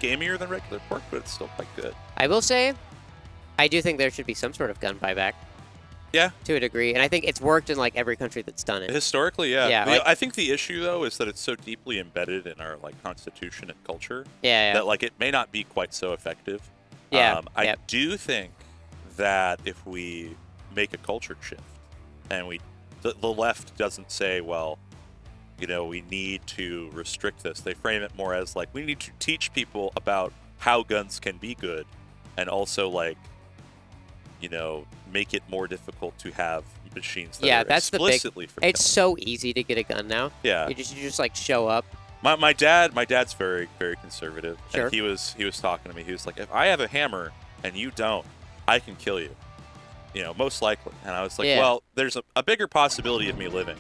gamier than regular pork, but it's still quite good. I will say, I do think there should be some sort of gun buyback. Yeah. To a degree, and I think it's worked in like every country that's done it. Historically, yeah. Yeah, I think the issue though is that it's so deeply embedded in our like constitution and culture. Yeah. That like it may not be quite so effective. Yeah. I do think that if we make a culture shift, and the left doesn't say, well, you know, we need to restrict this. They frame it more as like we need to teach people about how guns can be good, and also like, you know, make it more difficult to have machines that are that's explicitly for It's killing. so easy to get a gun now. Yeah. You just like show up. My dad's very, very conservative. Sure. And he was talking to me. He was like, if I have a hammer and you don't, I can kill you. You know, most likely. And I was like, well, there's a bigger possibility of me living.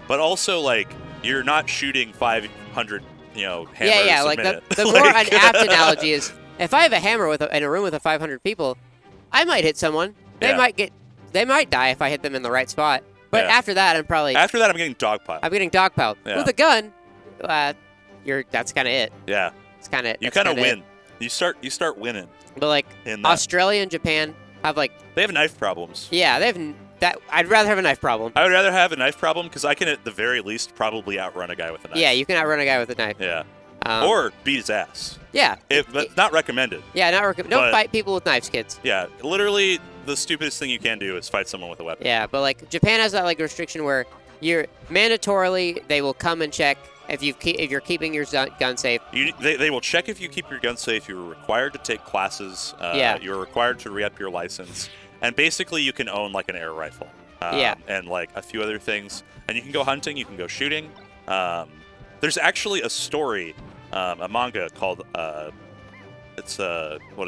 But also, like, you're not shooting 500, you know, hammers a like minute. the more an apt analogy is, if I have a hammer in a room with 500 people, I might hit someone. They might die if I hit them in the right spot. But after that, I'm getting dogpiled. I'm getting dogpiled. Yeah. With a gun, that's kind of it. Yeah. It's kind of you kind of win. You start winning. But like Australia and Japan have like they have knife problems. Yeah, they have that. I'd rather have a knife problem. I would rather have a knife problem because I can at the very least probably outrun a guy with a knife. Yeah, you can outrun a guy with a knife. Yeah. Or beat his ass. Yeah. But not recommended. Yeah, not recommended. Don't fight people with knives, kids. Yeah, literally the stupidest thing you can do is fight someone with a weapon. Yeah, but like Japan has that like restriction where you're mandatorily they will come and check if you're keeping your gun safe. They will check if you keep your gun safe. You're required to take classes. You're required to re-up your license. And basically you can own like an air rifle. And like a few other things. And you can go hunting. You can go shooting. There's actually a story, a manga called, what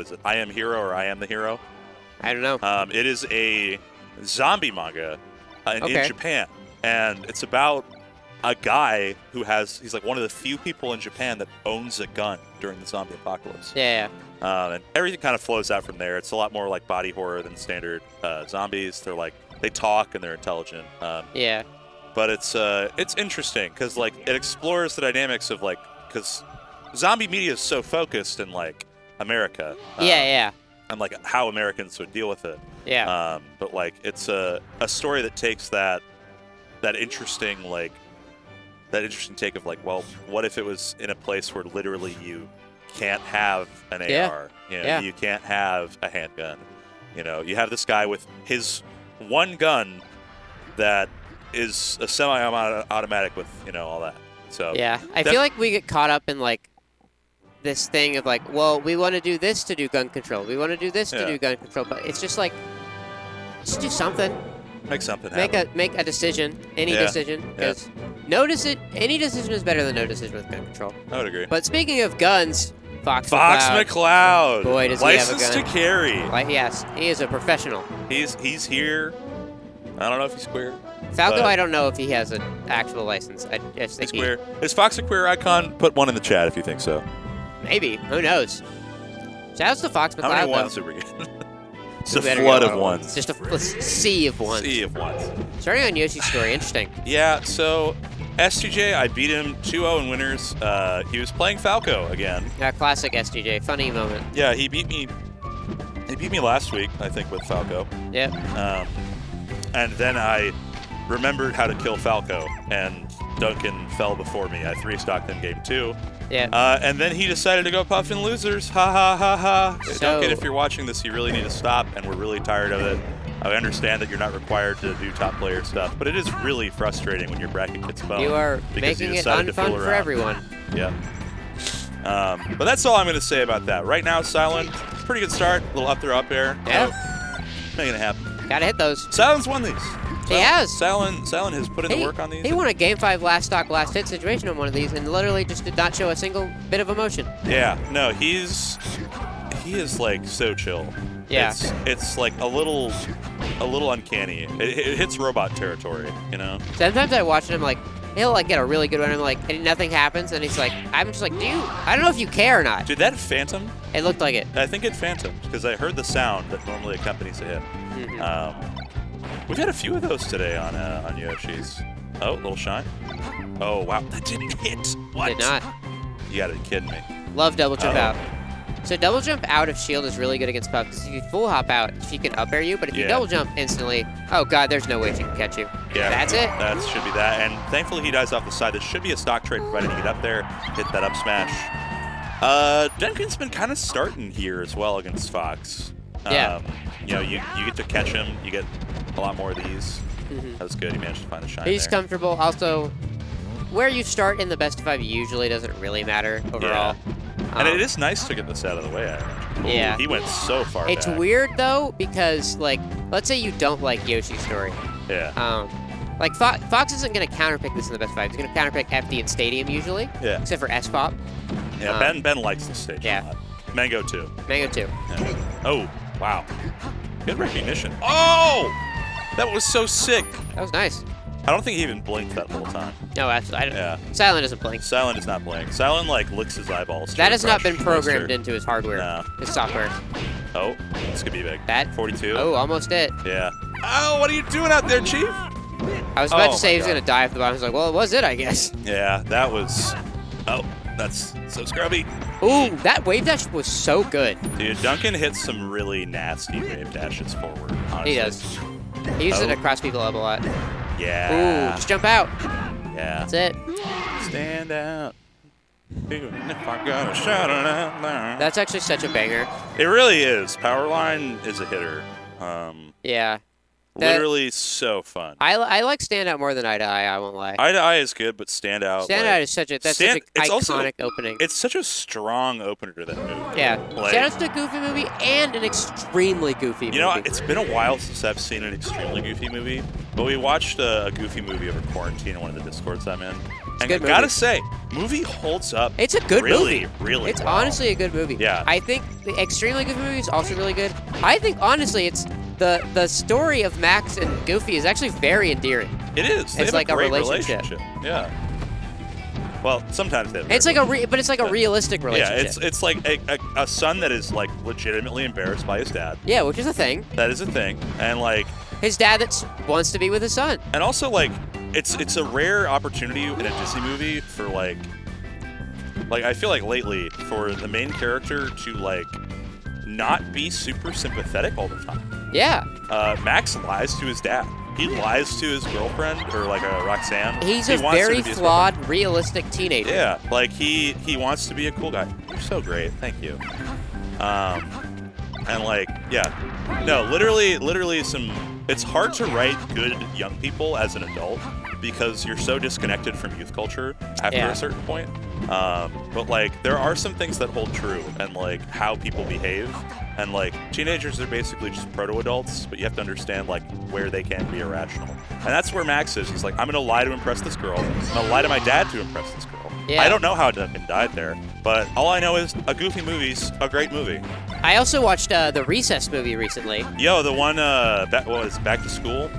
is it? I Am Hero or I Am the Hero? I don't know. It is a zombie manga in Japan. And it's about a guy he's like one of the few people in Japan that owns a gun during the zombie apocalypse. Yeah. And everything kind of flows out from there. It's a lot more like body horror than standard zombies. They talk and they're intelligent. Yeah. But it's interesting because like it explores the dynamics of like because zombie media is so focused in like America. And like how Americans would deal with it. Yeah. But like it's a story that takes that interesting take of like, well, what if it was in a place where literally you can't have an AR, you can't have a handgun, you have this guy with his one gun that is a semi-automatic with all that. So yeah, I feel like we get caught up in like this thing of like, well, we want to do this to do gun control, we want to do this to do gun control, but it's just like, just do something. Make something happen. Make a decision, any decision, because any decision is better than no decision with gun control. I would agree. But speaking of guns, Fox McCloud. Boy, does he have a gun. License to carry. Yes, he is a professional. He's here. I don't know if he's queer. Falco, I don't know if he has an actual license. I just think he's queer. Is Fox a queer icon? Put one in the chat if you think so. Maybe. Who knows? Shouts to Fox McCloud. How many ones did we get? It's a flood of ones. Just a sea of ones. Sea of ones. Starting on Yoshi's story, interesting. Yeah, so SDJ, I beat him 2-0 in winners. He was playing Falco again. Yeah, classic SDJ. Funny moment. Yeah, he beat me last week, I think, with Falco. Yep. And then I remembered how to kill Falco, and Duncan fell before me. I 3-stocked in game 2. Yeah. And then he decided to go puff in losers. Ha ha ha ha. Duncan, if you're watching this, you really need to stop, and we're really tired of it. I understand that you're not required to do top player stuff, but it is really frustrating when your bracket gets boned. You are making it unfun for everyone. Yeah. But that's all I'm going to say about that. Right now, Cilan, pretty good start. A little up there, up air. Yeah. Making it happen. Gotta hit those. Cilan's won these. He has. Cilan has put in the work on these. He won a Game 5 last stock, last hit situation on one of these and literally just did not show a single bit of emotion. Yeah, no, he is like so chill. Yeah. It's like a little uncanny. It hits robot territory, Sometimes I watch him like he'll like get a really good one and like and nothing happens and he's like I'm just like, dude, I don't know if you care or not. Did that Phantom? It looked like it. I think it Phantomed because I heard the sound that normally accompanies a hit. Mm-hmm. We've had a few of those today on Yoshi's. Oh, little shine. Oh wow, that didn't hit. What? Did not. You gotta be kidding me. Love double jump out. So double jump out of shield is really good against Puff, because if you full hop out, she can up air you, but if you double jump instantly, oh god, there's no way she can catch you. Yeah, that's it. That should be that, and thankfully he dies off the side. This should be a stock trade provided you get up there, hit that up smash. Duncan's been kind of starting here as well against Fox. Yeah. You know, you get to catch him, you get a lot more of these. That was good, he managed to find the shine He's there. comfortable. Also, where you start in the best of 5 usually doesn't really matter overall. Yeah. And it is nice to get this out of the way, I imagine. Ooh, yeah. He went so far It's back. weird, though, because, like, let's say you don't like Yoshi's story. Yeah. Like, Fox isn't going to counterpick this in the best 5. He's going to counterpick FD and Stadium, usually. Yeah. Except for S-Pop. Yeah, Ben likes this stage a lot. Mango, too. Mango, too. Yeah. Oh, wow. Good recognition. Oh! That was so sick. That was nice. I don't think he even blinked that whole time. No, absolutely. Yeah. Silent doesn't blink. Silent does not blink. Silent, like, licks his eyeballs. That has not been programmed into his hardware. No. His software. Oh, this could be big. That? 42. Oh, almost it. Yeah. Oh, what are you doing out there, Chief? I was about to say he was going to die off the bottom. I was like, well, it was it, I guess. Yeah, that was... Oh, that's so scrubby. Ooh, that wave dash was so good. Dude, Duncan hits some really nasty wave dashes forward, honestly. He does. He uses it across people up a lot. Yeah. Ooh, just jump out. Yeah. That's it. Stand out. Even if I got a shot out there. That's actually such a banger. It really is. Powerline is a hitter. Yeah. Literally so fun. I like Standout more than Eye to Eye, I won't lie. Eye to Eye is good, but Standout. Standout is such a iconic opening. It's such a strong opener to that movie. Yeah. Like, Standout's a goofy movie and an extremely goofy movie. You know, it's been a while since I've seen an extremely goofy movie, but we watched a goofy movie over quarantine in one of the Discords I'm in. And I gotta say, movie holds up. It's a good movie. Really It's well. honestly a good movie. Yeah. I think the extremely goofy movie is also really good. I think honestly, it's the story of Max and Goofy is actually very endearing. It is. They it's have like a great relationship. Yeah. Well, sometimes they have. It's like but it's like a realistic relationship. Yeah, it's like a son that is like legitimately embarrassed by his dad. Yeah, which is a thing. That is a thing, and like his dad that wants to be with his son. And also like it's a rare opportunity in a Disney movie for like I feel like lately for the main character to like not be super sympathetic all the time. Yeah. Max lies to his dad. He lies to his girlfriend, or like a Roxanne. He's a very flawed, realistic teenager. Yeah, like he wants to be a cool guy. You're so great, thank you. And like, yeah, no, literally some. It's hard to write good young people as an adult because you're so disconnected from youth culture after a certain point. But like, there are some things that hold true, and like how people behave. And like, teenagers are basically just proto-adults, but you have to understand like where they can be irrational. And that's where Max is. He's like, I'm gonna lie to impress this girl. I'm gonna lie to my dad to impress this girl. Yeah. I don't know how Duncan died there, but all I know is a goofy movie's a great movie. I also watched the Recess movie recently. Yo, the one, what is it, Back to School?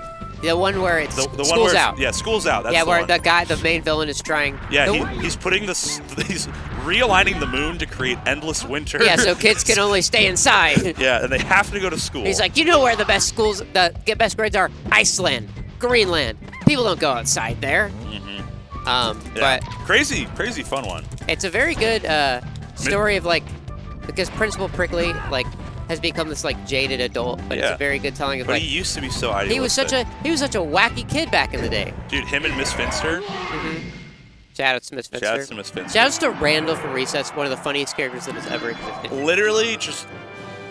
The one where it's the School's one where Out. Yeah, School's Out. That's yeah, where one. the main villain is trying. Yeah, he's putting he's realigning the moon to create endless winter. Yeah, so kids can only stay inside. Yeah, and they have to go to school. He's like, you know where the best schools that get best grades are? Iceland, Greenland. People don't go outside there. But crazy fun one. It's a very good story of like, because Principal Prickly like has become this like jaded adult, but it's a very good telling of but like. He used to be so idealistic. He was such a wacky kid back in the day. Dude, him and Miss Finster. Shout out to Miss Finster. Shout out to Miss Finster. Shout out to Randall from Recess, one of the funniest characters that has ever existed. Literally, just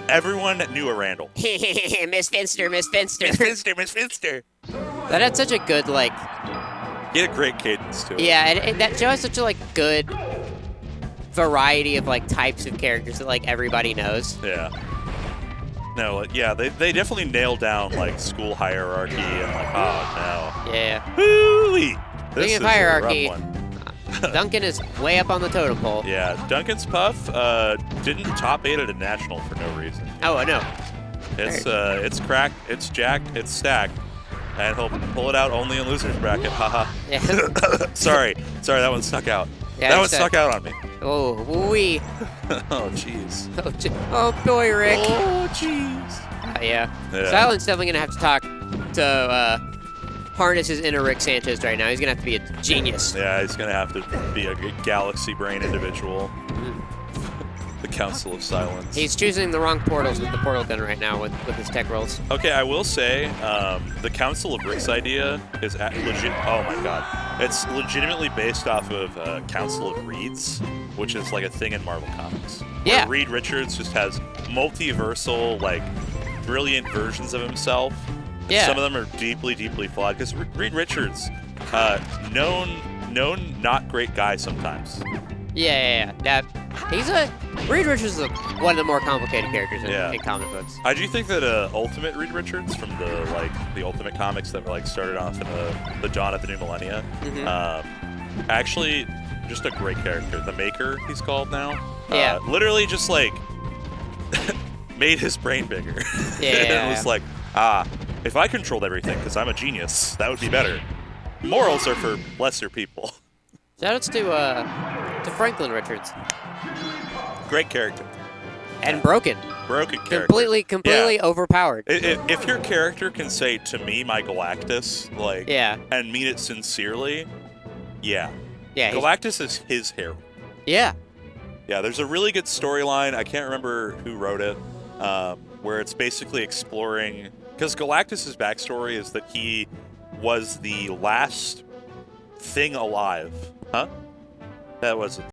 everyone knew a Randall. Miss Finster, Miss Finster. Miss Finster, Miss Finster. That had such a good like. He had a great cadence to it. Yeah, and that show has such a like good variety of like types of characters that like everybody knows. Yeah. No, yeah, they definitely nailed down like school hierarchy and like, oh no. Yeah. Hoo-wee. Speaking of hierarchy, Duncan is way up on the totem pole. Yeah, Duncan's Puff didn't top 8 at a national for no reason. Oh, I know. It's cracked, it's jacked, it's stacked, and he'll pull it out only in losers bracket. Haha. Yeah. Sorry, that one stuck out. Yeah, that one stuck out on me. Oh, wee. Oh, jeez. Oh, boy, Rick. Oh, jeez. Yeah. Silent's definitely going to have to talk to harness his inner Rick Sanchez right now. He's going to have to be a genius. Yeah, he's going to have to be a galaxy brain individual. The Council of Silence. He's choosing the wrong portals with the portal gun right now with his tech rolls. Okay, I will say, the Council of Rick's idea is legit. Oh my god. It's legitimately based off of Council of Reeds, which is like a thing in Marvel Comics. Yeah. Where Reed Richards just has multiversal, like, brilliant versions of himself. Yeah. Some of them are deeply, deeply flawed. Because Reed Richards, known not great guy sometimes. Yeah. Reed Richards is one of the more complicated characters in comic books. I do think that Ultimate Reed Richards from the Ultimate comics that started off in the dawn of the new millennia, actually just a great character. The Maker, he's called now. Yeah. Literally just like made his brain bigger. Yeah. And was like, if I controlled everything because I'm a genius, that would be better. Morals are for lesser people. Shoutouts to Franklin Richards. Great character. And broken. Broken character. Completely overpowered. If your character can say, to me, my Galactus, like, and mean it sincerely, yeah. Galactus is his hero. Yeah. Yeah, there's a really good storyline. I can't remember who wrote it, where it's basically exploring... Because Galactus' backstory is that he was the last thing alive. Huh? That was